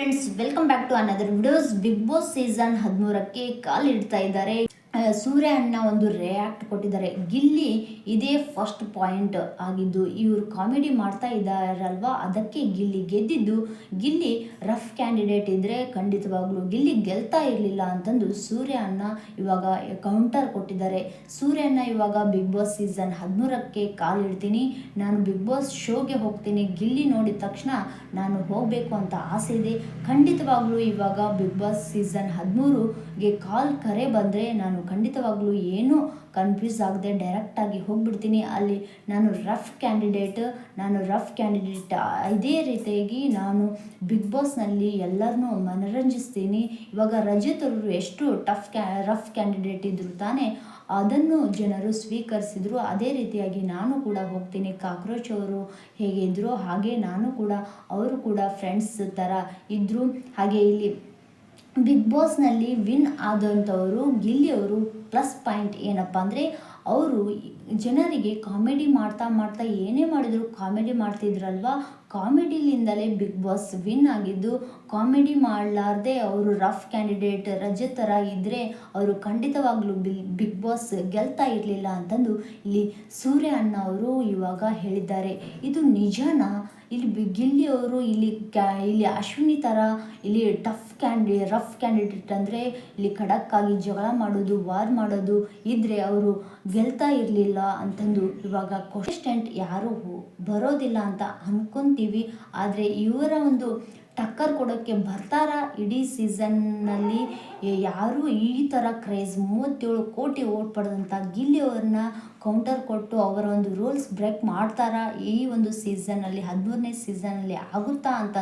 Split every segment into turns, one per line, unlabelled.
Friends, welcome back to another videos. Big Boss season 13ಕ್ಕೆ ಕಾಲಿಡ್ತಾ ಇದ್ದಾರೆ. ಸೂರ್ಯ ಅಣ್ಣ ಒಂದು ರಿಯಾಕ್ಟ್ ಕೊಟ್ಟಿದ್ದಾರೆ. ಗಿಲ್ಲಿ ಇದೇ ಫಸ್ಟ್ ಪಾಯಿಂಟ್ ಆಗಿದ್ದು, ಇವರು ಕಾಮಿಡಿ ಮಾಡ್ತಾ ಇದ್ದಾರಲ್ವಾ, ಅದಕ್ಕೆ ಗಿಲ್ಲಿ ಗೆದ್ದಿದ್ದು. ಗಿಲ್ಲಿ ರಫ್ ಕ್ಯಾಂಡಿಡೇಟ್ ಇದ್ರೆ ಖಂಡಿತವಾಗ್ಲೂ ಗಿಲ್ಲಿ ಗೆಲ್ತಾ ಇರಲಿಲ್ಲ ಅಂತಂದು ಸೂರ್ಯ ಅಣ್ಣ ಇವಾಗ ಕೌಂಟರ್ ಕೊಟ್ಟಿದ್ದಾರೆ. ಸೂರ್ಯ ಅಣ್ಣ ಇವಾಗ ಬಿಗ್ ಬಾಸ್ ಸೀಸನ್ 13ಕ್ಕೆ ಕಾಲಿಡ್ತೀನಿ, ನಾನು ಬಿಗ್ ಬಾಸ್ ಶೋಗೆ ಹೋಗ್ತೀನಿ, ಗಿಲ್ಲಿ ನೋಡಿದ ತಕ್ಷಣ ನಾನು ಹೋಗಬೇಕು ಅಂತ ಆಸೆ ಇದೆ. ಖಂಡಿತವಾಗ್ಲೂ ಇವಾಗ ಬಿಗ್ ಬಾಸ್ ಸೀಸನ್ 13ಗೆ ಕರೆ ಬಂದರೆ ನಾನು ಖಂಡಿತವಾಗ್ಲೂ ಏನೂ ಕನ್ಫ್ಯೂಸ್ ಆಗದೆ ಡೈರೆಕ್ಟಾಗಿ ಹೋಗ್ಬಿಡ್ತೀನಿ. ಅಲ್ಲಿ ನಾನು ರಫ್ ಕ್ಯಾಂಡಿಡೇಟ್ ಇದೇ ರೀತಿಯಾಗಿ ನಾನು ಬಿಗ್ ಬಾಸ್ನಲ್ಲಿ ಎಲ್ಲರನ್ನೂ ಮನರಂಜಿಸ್ತೀನಿ. ಇವಾಗ ರಜತ್ ಅವರು ಎಷ್ಟು ರಫ್ ಕ್ಯಾಂಡಿಡೇಟ್ ಇದ್ದರು ತಾನೇ, ಅದನ್ನು ಜನರು ಸ್ವೀಕರಿಸಿದ್ರು. ಅದೇ ರೀತಿಯಾಗಿ ನಾನು ಕೂಡ ಹೋಗ್ತೀನಿ. ಕಾಕ್ರೋಚ್ ಅವರು ಹೇಗೆ ಇದ್ದರು ಹಾಗೆ ನಾನು ಕೂಡ, ಅವರು ಕೂಡ ಫ್ರೆಂಡ್ಸ್ ಥರ ಇದ್ದರು. ಹಾಗೆ ಇಲ್ಲಿ ಬಿಗ್ ಬಾಸ್ನಲ್ಲಿ ವಿನ್ ಆದಂಥವರು ಗಿಲ್ಲಿಯವರು ಪ್ಲಸ್ ಪಾಯಿಂಟ್ ಏನಪ್ಪ ಅಂದರೆ, ಅವರು ಜನರಿಗೆ ಕಾಮಿಡಿ ಮಾಡ್ತಾ ಏನೇ ಮಾಡಿದ್ರು ಕಾಮಿಡಿ ಮಾಡ್ತಿದ್ರಲ್ವ, ಕಾಮಿಡಿಲಿಂದಲೇ ಬಿಗ್ ಬಾಸ್ ವಿನ್ ಆಗಿದ್ದು. ಕಾಮಿಡಿ ಮಾಡಲಾರ್ದೆ ಅವರು ರಫ್ ಕ್ಯಾಂಡಿಡೇಟ್ ರಜತ್ ಥರ ಇದ್ದರೆ ಅವರು ಖಂಡಿತವಾಗ್ಲೂ ಬಿಗ್ ಬಾಸ್ ಗೆಲ್ತಾ ಇರಲಿಲ್ಲ ಅಂತಂದು ಇಲ್ಲಿ ಸೂರ್ಯ ಅಣ್ಣ ಅವರು ಇವಾಗ ಹೇಳಿದ್ದಾರೆ. ಇದು ನಿಜನಾ? ಇಲ್ಲಿ ಗಿಲ್ಲಿಯವರು ಇಲ್ಲಿ ಅಶ್ವಿನಿ ಥರ ಇಲ್ಲಿ ರಫ್ ಕ್ಯಾಂಡಿಡೇಟ್ ಅಂದರೆ ಇಲ್ಲಿ ಖಡಕ್ಕಾಗಿ ಜಗಳ ಮಾಡೋದು, ವಾರ್ ಮಾಡೋದು ಇದ್ದರೆ ಅವರು ಗೆಲ್ತಾ ಇರಲಿಲ್ಲ ಅಂತಂದು ಇವಾಗ ಕ್ವಶನ್ ಯಾರೂ ಬರೋದಿಲ್ಲ ಅಂತ ಅಂದ್ಕೊತೀವಿ. ಆದರೆ ಇವರ ಒಂದು ಟಕ್ಕರ್ ಕೊಡೋಕ್ಕೆ ಬರ್ತಾರ ಇಡೀ ಸೀಸನ್ನಲ್ಲಿ ಯಾರು ಈ ಥರ ಕ್ರೇಜ್ 37 ಕೋಟಿ ಓಟ್ ಪಡೆದಂಥ ಗಿಲ್ಲಿಯವ್ರನ್ನ ಕೌಂಟರ್ ಕೊಟ್ಟು ಅವರ ಒಂದು ರೂಲ್ಸ್ ಬ್ರೇಕ್ ಮಾಡ್ತಾರಾ ಈ ಒಂದು ಸೀಸನ್ನಲ್ಲಿ, 13ನೇ ಸೀಸನ್ನಲ್ಲಿ ಆಗುತ್ತಾ ಅಂತ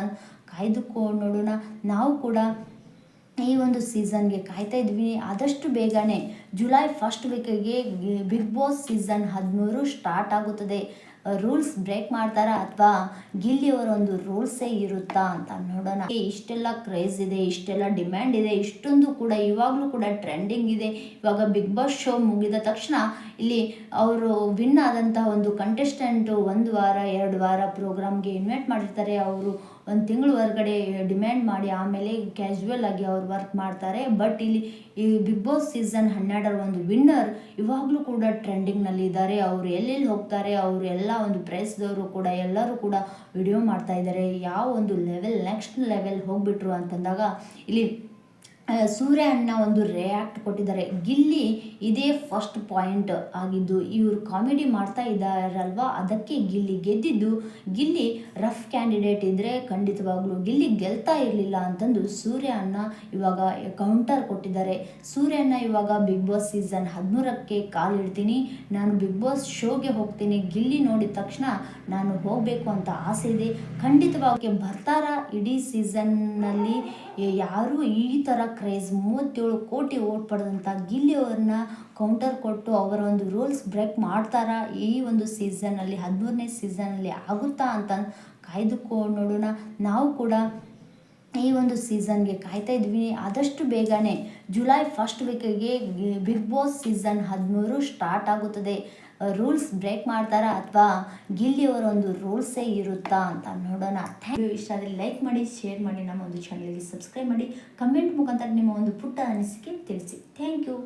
ಕಾಯ್ದುಕೊಂಡು ನೋಡೋಣ. ನಾವು ಕೂಡ ಈ ಒಂದು ಸೀಸನ್ಗೆ ಕಾಯ್ತಾ ಇದ್ವಿ. ಆದಷ್ಟು ಬೇಗನೆ ಜುಲೈ ಫಸ್ಟ್ ವೀಕಿಗೆ ಬಿಗ್ ಬಾಸ್ ಸೀಸನ್ 13 ಸ್ಟಾರ್ಟ್ ಆಗುತ್ತದೆ. ರೂಲ್ಸ್ ಬ್ರೇಕ್ ಮಾಡ್ತಾರಾ ಅಥವಾ ಗಿಲ್ಲಿಯವರ ಒಂದು ರೂಲ್ಸೇ ಇರುತ್ತಾ ಅಂತ ನೋಡೋಣ. ಇಷ್ಟೆಲ್ಲ ಕ್ರೇಜ್ ಇದೆ, ಇಷ್ಟೆಲ್ಲ ಡಿಮ್ಯಾಂಡ್ ಇದೆ, ಇಷ್ಟೊಂದು ಕೂಡ ಇವಾಗಲೂ ಕೂಡ ಟ್ರೆಂಡಿಂಗ್ ಇದೆ. ಇವಾಗ ಬಿಗ್ ಬಾಸ್ ಶೋ ಮುಗಿದ ತಕ್ಷಣ ಇಲ್ಲಿ ಅವರು ವಿನ್ ಆದಂತಹ ಒಂದು ಕಂಟೆಸ್ಟೆಂಟು 1 ವಾರ 2 ವಾರ ಪ್ರೋಗ್ರಾಮ್ಗೆ ಇನ್ವೈಟ್ ಮಾಡಿರ್ತಾರೆ. ಅವರು 1 ತಿಂಗಳು ಹೊರಗಡೆ ಡಿಮ್ಯಾಂಡ್ ಮಾಡಿ ಆಮೇಲೆ ಕ್ಯಾಶುವಲ್ ಆಗಿ ಅವ್ರು ವರ್ಕ್ ಮಾಡ್ತಾರೆ. ಬಟ್ ಇಲ್ಲಿ ಈ ಬಿಗ್ ಬಾಸ್ ಸೀಸನ್ 12ರ ಒಂದು ವಿನ್ನರ್ ಇವಾಗಲೂ ಕೂಡ ಟ್ರೆಂಡಿಂಗ್ನಲ್ಲಿ ಇದ್ದಾರೆ. ಅವರು ಎಲ್ಲೆಲ್ಲಿ ಹೋಗ್ತಾರೆ, ಅವರು ಎಲ್ಲ ಒಂದು ಪ್ರೈಸ್ದವರು ಕೂಡ ಎಲ್ಲರೂ ಕೂಡ ವಿಡಿಯೋ ಮಾಡ್ತಾ ಇದ್ದಾರೆ. ಯಾವ ಒಂದು ನೆಕ್ಸ್ಟ್ ಲೆವೆಲ್ ಹೋಗ್ಬಿಟ್ರು ಅಂತಂದಾಗ ಇಲ್ಲಿ ಸೂರ್ಯ ಅಣ್ಣ ಒಂದು ರಿಯಾಕ್ಟ್ ಕೊಟ್ಟಿದ್ದಾರೆ. ಗಿಲ್ಲಿ ಇದೇ ಫಸ್ಟ್ ಪಾಯಿಂಟ್ ಆಗಿದ್ದು, ಇವರು ಕಾಮಿಡಿ ಮಾಡ್ತಾ ಇದ್ದಾರಲ್ವ, ಅದಕ್ಕೆ ಗಿಲ್ಲಿ ಗೆದ್ದಿದ್ದು. ಗಿಲ್ಲಿ ರಫ್ ಕ್ಯಾಂಡಿಡೇಟ್ ಇದ್ದರೆ ಖಂಡಿತವಾಗ್ಲೂ ಗಿಲ್ಲಿ ಗೆಲ್ತಾ ಇರಲಿಲ್ಲ ಅಂತಂದು ಸೂರ್ಯ ಅಣ್ಣ ಇವಾಗ ಕೌಂಟರ್ ಕೊಟ್ಟಿದ್ದಾರೆ. ಸೂರ್ಯ ಅಣ್ಣ ಇವಾಗ ಬಿಗ್ ಬಾಸ್ ಸೀಸನ್ 13ಕ್ಕೆ ಕಾಲಿಡ್ತೀನಿ, ನಾನು ಬಿಗ್ ಬಾಸ್ ಶೋಗೆ ಹೋಗ್ತೀನಿ, ಗಿಲ್ಲಿ ನೋಡಿದ ತಕ್ಷಣ ನಾನು ಹೋಗಬೇಕು ಅಂತ ಆಸೆ ಇದೆ. ಖಂಡಿತವಾಗಿ ಬರ್ತಾರ ಇಡೀ ಸೀಸನ್ನಲ್ಲಿ ಯಾರು ಈ ಥರ ಕ್ರೇಜ್ 37 ಕೋಟಿ ಓಟ್ ಪಡೆದಂಥ ಗಿಲ್ಲಿಯವ್ರನ್ನ ಕೌಂಟರ್ ಕೊಟ್ಟು ಅವರ ಒಂದು ರೂಲ್ಸ್ ಬ್ರೇಕ್ ಮಾಡ್ತಾರಾ ಈ ಒಂದು ಸೀಸನ್ನಲ್ಲಿ, 13ನೇ ಸೀಸನ್ನಲ್ಲಿ ಆಗುತ್ತಾ ಅಂತ ಕಾಯ್ದುಕೊಂಡು ನೋಡೋಣ. ನಾವು ಕೂಡ ಈ ಒಂದು ಸೀಸನ್ಗೆ ಕಾಯ್ತಾ ಇದ್ವಿ. ಆದಷ್ಟು ಬೇಗನೆ ಜುಲೈ ಫಸ್ಟ್ ವೀಕಿಗೆ ಬಿಗ್ ಬಾಸ್ ಸೀಸನ್ 13 ಸ್ಟಾರ್ಟ್ ಆಗುತ್ತದೆ. ರೂಲ್ಸ್ ಬ್ರೇಕ್ ಮಾಡ್ತಾರಾ ಅಥವಾ ಗಿಲ್ಲಿಯವರ ಒಂದು ರೂಲ್ಸೇ ಇರುತ್ತಾ ಅಂತ ನೋಡೋಣ. ಇಷ್ಟ ಆದರೆ ಲೈಕ್ ಮಾಡಿ, ಶೇರ್ ಮಾಡಿ, ನಮ್ಮ ಒಂದು ಚಾನಲ್ಗೆ ಸಬ್ಸ್ಕ್ರೈಬ್ ಮಾಡಿ, ಕಮೆಂಟ್ ಮುಖಾಂತರ ನಿಮ್ಮ ಒಂದು ಪುಟ್ಟ ಅನಿಸಿಕೆ ತಿಳಿಸಿ. Thank you.